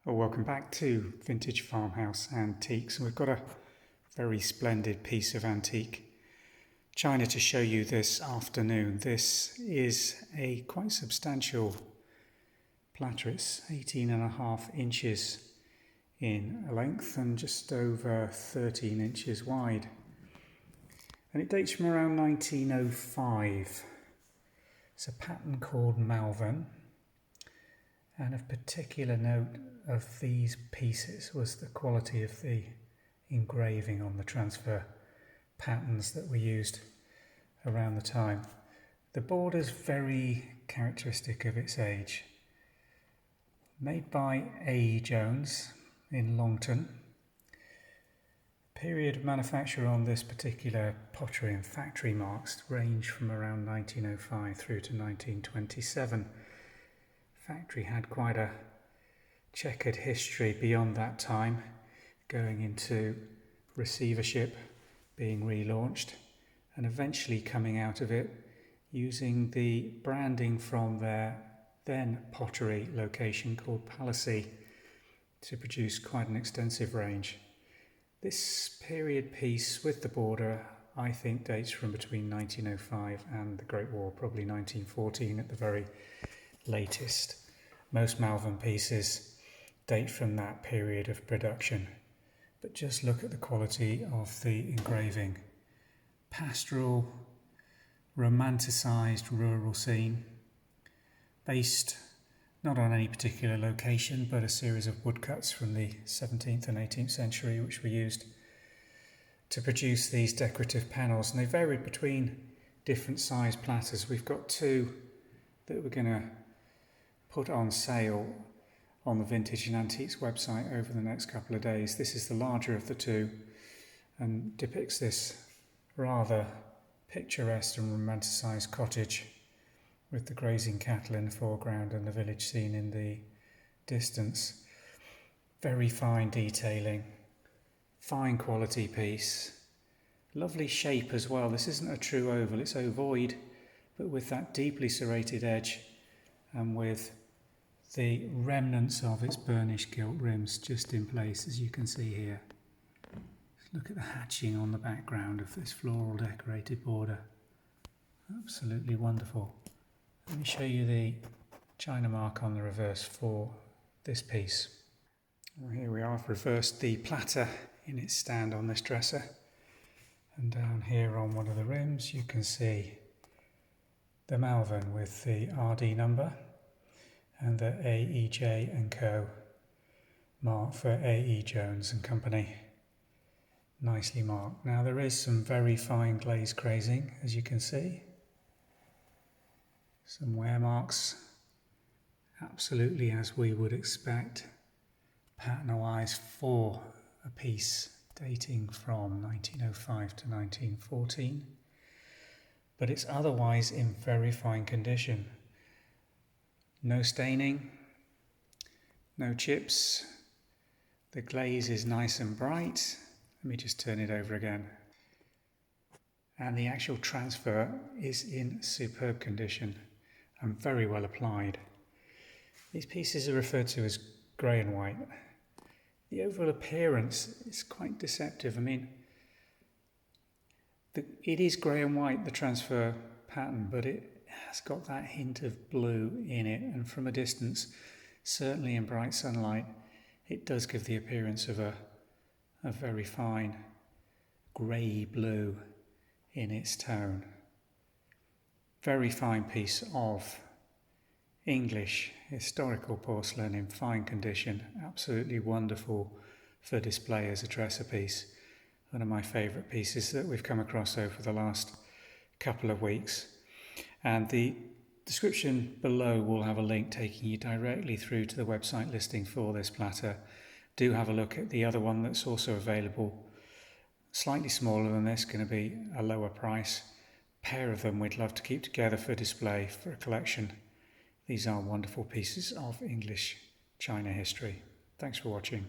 Well, welcome back to Vintage Farmhouse Antiques. We've got a very splendid piece of antique china to show you this afternoon. This is a quite substantial platter. It's 18.5 inches in length and just over 13 inches wide. And it dates from around 1905. It's a pattern called Malvern. And of particular note of these pieces was the quality of the engraving on the transfer patterns that were used around the time. The border's very characteristic of its age. Made by A. Jones in Longton. Period of manufacture on this particular pottery and factory marks range from around 1905 through to 1927. Factory had quite a checkered history beyond that time, going into receivership, being relaunched, and eventually coming out of it using the branding from their then pottery location called Palissy to produce quite an extensive range. This period piece with the border, I think, dates from between 1905 and the Great War, probably 1914 at the very latest. Most Malvern pieces date from that period of production, but just look at the quality of the engraving. Pastoral, romanticised rural scene, based not on any particular location, but a series of woodcuts from the 17th and 18th century which were used to produce these decorative panels, and they varied between different size platters. We've got two that we're going to put on sale on the Vintage and Antiques website over the next couple of days. This is the larger of the two and depicts this rather picturesque and romanticised cottage with the grazing cattle in the foreground and the village scene in the distance. Very fine detailing, fine quality piece, lovely shape as well. This isn't a true oval, it's ovoid, but with that deeply serrated edge and with the remnants of its burnished gilt rims just in place, as you can see here. Look at the hatching on the background of this floral decorated border. Absolutely wonderful. Let me show you the china mark on the reverse for this piece. Well, here we are. I've reversed the platter in its stand on this dresser. And down here on one of the rims you can see the Malvern with the RD number and the AEJ & Co. mark for A.E. Jones and Company. Nicely marked. Now there is some very fine glaze crazing, as you can see. Some wear marks, absolutely as we would expect, pattern-wise for a piece dating from 1905 to 1914. But it's otherwise in very fine condition. No staining, no chips. The glaze is nice and bright. Let me just turn it over again. And the actual transfer is in superb condition and very well applied. These pieces are referred to as grey and white. The overall appearance is quite deceptive. I mean, it is grey and white, the transfer pattern, but it has got that hint of blue in it, and from a distance, certainly in bright sunlight, it does give the appearance of a very fine grey blue in its tone. Very fine piece of English historical porcelain in fine condition, absolutely wonderful for display as a dresser piece. One of my favourite pieces that we've come across over the last couple of weeks. And the description below will have a link taking you directly through to the website listing for this platter. Do have a look at the other one that's also available. Slightly smaller than this, going to be a lower price. Pair of them we'd love to keep together for display for a collection. These are wonderful pieces of English china history. Thanks for watching.